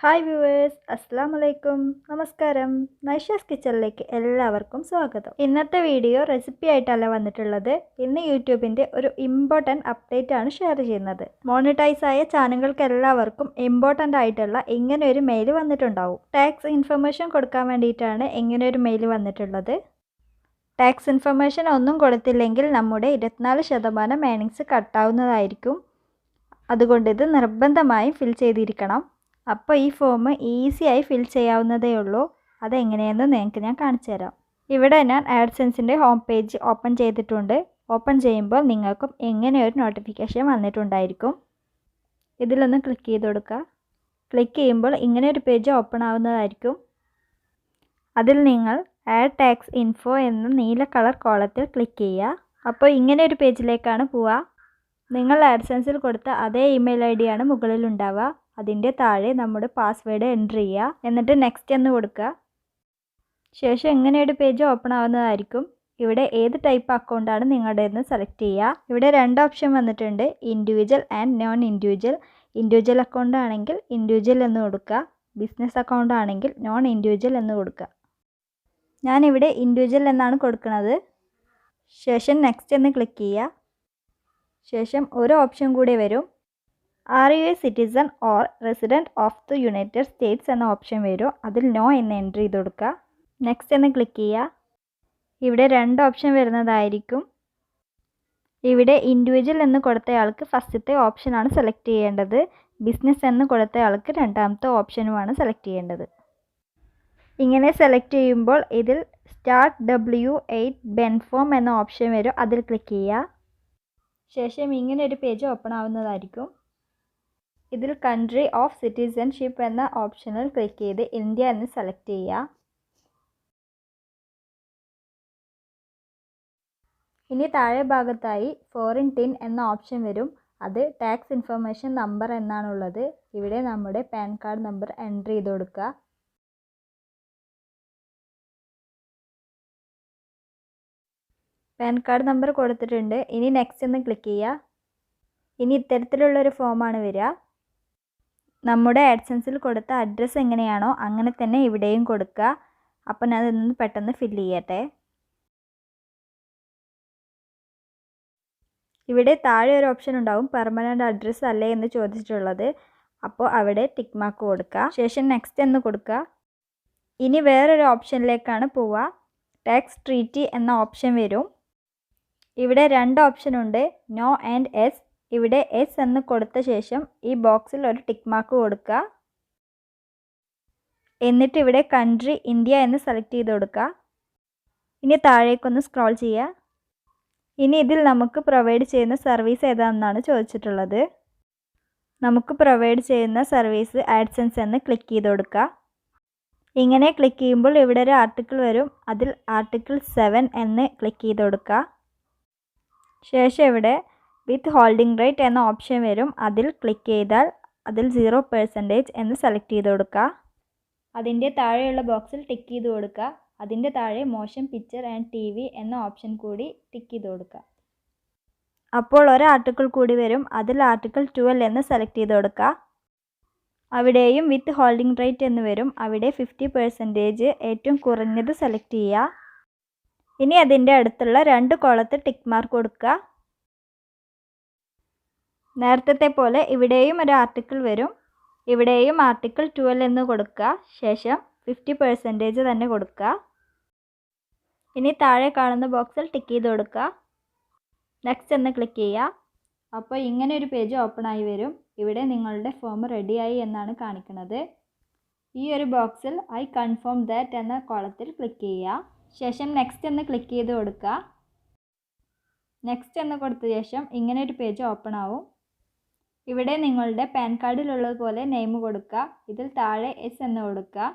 Hi viewers, അസ്സലാമു അലൈക്കും. നമസ്കാരം. നൈഷാസ് കിച്ചണിലേക്ക് എല്ലാവർക്കും സ്വാഗതം. ഇന്നത്തെ വീഡിയോ റെസിപ്പി ആയിട്ടല്ല വന്നിട്ടുള്ളത്. ഇന്ന് യൂട്യൂബിൻ്റെ ഒരു ഇമ്പോർട്ടൻറ്റ് അപ്ഡേറ്റ് ആണ് ഷെയർ ചെയ്യുന്നത്. മോണിറ്റൈസ് ആയ ചാനലുകൾക്ക് എല്ലാവർക്കും ഇമ്പോർട്ടൻ്റ് ആയിട്ടുള്ള ഇങ്ങനെ ഒരു മെയിൽ വന്നിട്ടുണ്ടാവും. ടാക്സ് ഇൻഫർമേഷൻ കൊടുക്കാൻ വേണ്ടിയിട്ടാണ് ഇങ്ങനെ ഒരു മെയിൽ വന്നിട്ടുള്ളത്. ടാക്സ് ഇൻഫർമേഷൻ ഒന്നും കൊടുത്തില്ലെങ്കിൽ നമ്മുടെ 24% ഏർണിങ്സ് കട്ടാവുന്നതായിരിക്കും. അതുകൊണ്ട് ഇത് നിർബന്ധമായും ഫിൽ ചെയ്തിരിക്കണം. അപ്പോൾ ഈ ഫോം ഈസിയായി ഫിൽ ചെയ്യാവുന്നതേ ഉള്ളൂ. അതെങ്ങനെയെന്ന് നിങ്ങൾക്ക് ഞാൻ കാണിച്ചു തരാം. ഇവിടെ ഞാൻ ആഡ്സെൻസിൻ്റെ ഹോം പേജ് ഓപ്പൺ ചെയ്തിട്ടുണ്ട്. ഓപ്പൺ ചെയ്യുമ്പോൾ നിങ്ങൾക്കും എങ്ങനെ ഒരു നോട്ടിഫിക്കേഷൻ വന്നിട്ടുണ്ടായിരിക്കും. ഇതിലൊന്ന് ക്ലിക്ക് ചെയ്ത് കൊടുക്കുക. ക്ലിക്ക് ചെയ്യുമ്പോൾ ഇങ്ങനെ ഒരു പേജ് ഓപ്പൺ ആവുന്നതായിരിക്കും. അതിൽ നിങ്ങൾ ആഡ് ടാക്സ് ഇൻഫോ എന്ന നീല കളർ കോളത്തിൽ ക്ലിക്ക് ചെയ്യുക. അപ്പോൾ ഇങ്ങനെ ഒരു പേജിലേക്കാണ് പോവുക. നിങ്ങൾ ആഡ്സെൻസിൽ കൊടുത്ത അതേ ഇമെയിൽ ID ആണ് മുകളിൽ ഉണ്ടാവുക. അതിൻ്റെ താഴെ നമ്മുടെ പാസ്വേഡ് എൻ്റർ ചെയ്യുക. എന്നിട്ട് നെക്സ്റ്റ് എന്ന് കൊടുക്കുക. ശേഷം ഇങ്ങനെ ഒരു പേജ് ഓപ്പൺ ആവുന്നതായിരിക്കും. ഇവിടെ ഏത് ടൈപ്പ് അക്കൗണ്ടാണ് നിങ്ങളുടേതെന്ന് സെലക്ട് ചെയ്യുക. ഇവിടെ 2 ഓപ്ഷൻ വന്നിട്ടുണ്ട്, individual and non individual. Individual account ആണെങ്കിൽ ഇൻഡിവിജ്വൽ എന്ന് കൊടുക്കുക. ബിസിനസ് അക്കൗണ്ട് ആണെങ്കിൽ നോൺ ഇൻഡിവിജ്വൽ എന്ന് കൊടുക്കുക. ഞാനിവിടെ ഇൻഡിവിജ്വൽ എന്നാണ് കൊടുക്കുന്നത്. ശേഷം നെക്സ്റ്റ് എന്ന് ക്ലിക്ക് ചെയ്യുക. ശേഷം ഒരു ഓപ്ഷൻ കൂടി വരും. Are you A citizen or resident of the United States എന്ന ഓപ്ഷൻ വരും. അതിൽ നോ എന്ന് എൻ്റർ ചെയ്ത് കൊടുക്കുക. നെക്സ്റ്റ് എന്ന് ക്ലിക്ക് ചെയ്യുക. ഇവിടെ 2 ഓപ്ഷൻ വരുന്നതായിരിക്കും. ഇവിടെ ഇൻഡിവിജ്വൽ എന്ന് കൊടുത്തയാൾക്ക് ഫസ്റ്റത്തെ ഓപ്ഷനാണ് സെലക്ട് ചെയ്യേണ്ടത്. ബിസിനസ് എന്ന് കൊടുത്തയാൾക്ക് രണ്ടാമത്തെ ഓപ്ഷനുമാണ് സെലക്ട് ചെയ്യേണ്ടത്. ഇങ്ങനെ സെലക്ട് ചെയ്യുമ്പോൾ ഇതിൽ സ്റ്റാർട്ട് W8 ബെൻഫോം എന്ന ഓപ്ഷൻ വരും. അതിൽ ക്ലിക്ക് ചെയ്യുക. ശേഷം ഇങ്ങനെ ഒരു പേജ് ഓപ്പൺ ആവുന്നതായിരിക്കും. ഇതിൽ കൺട്രി ഓഫ് സിറ്റിസൺഷിപ്പ് എന്ന ഓപ്ഷനിൽ ക്ലിക്ക് ചെയ്ത് ഇന്ത്യ എന്ന് സെലക്ട് ചെയ്യുക. ഇനി താഴെ ഭാഗത്തായി ഫോറിൻ ടിൻ എന്ന ഓപ്ഷൻ വരും. അത് ടാക്സ് ഇൻഫർമേഷൻ നമ്പർ എന്നാണുള്ളത്. ഇവിടെ നമ്മുടെ പാൻ കാർഡ് നമ്പർ എൻ്റർ ചെയ്ത് കൊടുക്കുക. പാൻ കാർഡ് നമ്പർ കൊടുത്തിട്ടുണ്ട്. ഇനി നെക്സ്റ്റ് എന്ന് ക്ലിക്ക് ചെയ്യുക. ഇനി ഇത്തരത്തിലുള്ളൊരു ഫോമാണ് വരിക. നമ്മുടെ ആഡ്സെൻസിൽ കൊടുത്ത അഡ്രസ്സ് എങ്ങനെയാണോ അങ്ങനെ തന്നെ ഇവിടെയും കൊടുക്കുക. അപ്പം ഞാൻ ഇതൊന്ന് പെട്ടെന്ന് ഫില്ല് ചെയ്യട്ടെ. ഇവിടെ താഴെ ഒരു ഓപ്ഷൻ ഉണ്ടാവും, പെർമനൻ്റ് അഡ്രസ്സ് അല്ലേ എന്ന് ചോദിച്ചിട്ടുള്ളത്. അപ്പോൾ അവിടെ ടിക്ക് മാർക്ക് കൊടുക്കുക. ശേഷം നെക്സ്റ്റ് എന്ന് കൊടുക്കുക. ഇനി വേറൊരു ഓപ്ഷനിലേക്കാണ് പോവുക. ടാക്സ് ട്രീറ്റി എന്ന ഓപ്ഷൻ വരും. ഇവിടെ 2 ഓപ്ഷൻ ഉണ്ട്, നോ ആൻഡ് എസ്. ഇവിടെ എസ് എന്ന് കൊടുത്ത ശേഷം ഈ ബോക്സിൽ ഒരു ടിക്ക് മാർക്ക് കൊടുക്കുക. എന്നിട്ട് ഇവിടെ കൺട്രി ഇന്ത്യ എന്ന് സെലക്ട് ചെയ്ത് കൊടുക്കുക. ഇനി താഴേക്കൊന്ന് സ്ക്രോൾ ചെയ്യുക. ഇനി ഇതിൽ നമുക്ക് പ്രൊവൈഡ് ചെയ്യുന്ന സർവീസ് ഏതാണെന്നാണ് ചോദിച്ചിട്ടുള്ളത്. നമുക്ക് പ്രൊവൈഡ് ചെയ്യുന്ന സർവീസ് ആഡ്സെൻസ് എന്ന് ക്ലിക്ക് ചെയ്ത് കൊടുക്കുക. ഇങ്ങനെ ക്ലിക്ക് ചെയ്യുമ്പോൾ ഇവിടെ ഒരു ആർട്ടിക്കിൾ വരും. അതിൽ ആർട്ടിക്കിൾ 7 എന്ന് ക്ലിക്ക് ചെയ്ത് കൊടുക്കുക. ശേഷം ഇവിടെ withholding rate എന്ന ഓപ്ഷൻ വരും. അതിൽ ക്ലിക്ക് ചെയ്താൽ അതിൽ 0% എന്ന് സെലക്ട് ചെയ്ത് കൊടുക്കുക. അതിൻ്റെ താഴെയുള്ള ബോക്സിൽ ടിക്ക് ചെയ്ത് കൊടുക്കുക. അതിൻ്റെ താഴെ മോഷൻ പിക്ചർ ആൻഡ് TV എന്ന ഓപ്ഷൻ കൂടി ടിക്ക് ചെയ്ത് കൊടുക്കുക. അപ്പോൾ ഒരു ആർട്ടിക്കിൾ കൂടി വരും. അതിൽ ആർട്ടിക്കിൾ 12 എന്ന് സെലക്ട് ചെയ്ത് കൊടുക്കുക. അവിടെയും withholding rate എന്ന് വരും. അവിടെ 50% ഏറ്റവും കുറഞ്ഞത് സെലക്ട് ചെയ്യുക. ഇനി അതിൻ്റെ അടുത്തുള്ള 2 കോളത്തിൽ ടിക്ക് മാർക്ക് കൊടുക്കുക. നേരത്തെ പോലെ ഇവിടെയും ഒരു ആർട്ടിക്കിൾ വരും. ഇവിടെയും ആർട്ടിക്കിൾ 12 എന്ന് കൊടുക്കുക. ശേഷം 50% തന്നെ കൊടുക്കുക. ഇനി താഴെ കാണുന്ന ബോക്സിൽ ടിക്ക് ചെയ്ത് കൊടുക്കുക. നെക്സ്റ്റ് എന്ന് ക്ലിക്ക് ചെയ്യുക. അപ്പോൾ ഇങ്ങനെ ഒരു പേജ് ഓപ്പൺ ആയി വരും. ഇവിടെ നിങ്ങളുടെ ഫോം റെഡിയായി എന്നാണ് കാണിക്കുന്നത്. ഈ ഒരു ബോക്സിൽ ഐ കൺഫേം ദാറ്റ് എന്ന കോളത്തിൽ ക്ലിക്ക് ചെയ്യുക. ശേഷം നെക്സ്റ്റ് എന്ന് ക്ലിക്ക് ചെയ്ത് കൊടുക്കുക. നെക്സ്റ്റ് എന്ന് കൊടുത്ത ശേഷം ഇങ്ങനെ ഒരു പേജ് ഓപ്പൺ ആവും. ഇവിടെ നിങ്ങളുടെ പാൻ കാർഡിലുള്ളതുപോലെ നെയിം കൊടുക്കുക. ഇതിൽ താഴെ എസ് എന്ന് കൊടുക്കുക.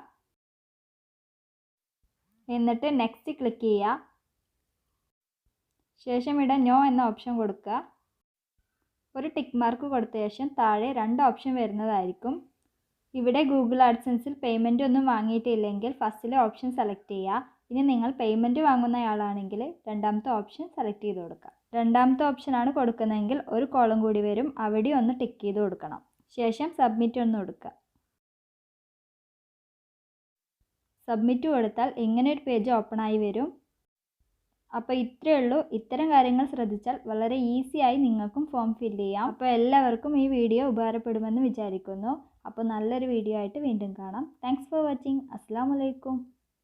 എന്നിട്ട് നെക്സ്റ്റ് ക്ലിക്ക് ചെയ്യുക. ശേഷം ഇവിടെ നോ എന്ന ഓപ്ഷൻ കൊടുക്കുക. ഒരു ടിക്ക് മാർക്ക് കൊടുത്ത ശേഷം താഴെ 2 ഓപ്ഷൻ വരുന്നതായിരിക്കും. ഇവിടെ ഗൂഗിൾ ആഡ്സെൻസിൽ പേയ്മെൻ്റ് ഒന്നും വാങ്ങിയിട്ടില്ലെങ്കിൽ ഫസ്റ്റിലെ ഓപ്ഷൻ സെലക്ട് ചെയ്യുക. ഇനി നിങ്ങൾ പേയ്മെൻറ്റ് വാങ്ങുന്നയാളാണെങ്കിൽ രണ്ടാമത്തെ ഓപ്ഷൻ സെലക്ട് ചെയ്ത് കൊടുക്കുക. രണ്ടാമത്തെ ഓപ്ഷനാണ് കൊടുക്കുന്നതെങ്കിൽ ഒരു കോളം കൂടി വരും. അവിടെ ഒന്ന് ടിക്ക് ചെയ്ത് കൊടുക്കണം. ശേഷം സബ്മിറ്റ് ഒന്ന് കൊടുക്കുക. സബ്മിറ്റ് കൊടുത്താൽ ഇങ്ങനെ ഒരു പേജ് ഓപ്പൺ ആയി വരും. അപ്പോൾ ഇത്രയേ ഉള്ളൂ. ഇത്തരം കാര്യങ്ങൾ ശ്രദ്ധിച്ചാൽ വളരെ ഈസിയായി നിങ്ങൾക്കും ഫോം ഫില്ല് ചെയ്യാം. അപ്പോൾ എല്ലാവർക്കും ഈ വീഡിയോ ഉപകാരപ്പെടുമെന്ന് വിചാരിക്കുന്നു. അപ്പോൾ നല്ലൊരു വീഡിയോ ആയിട്ട് വീണ്ടും കാണാം. Thanks for watching. അസ്സലാമു അലൈക്കും.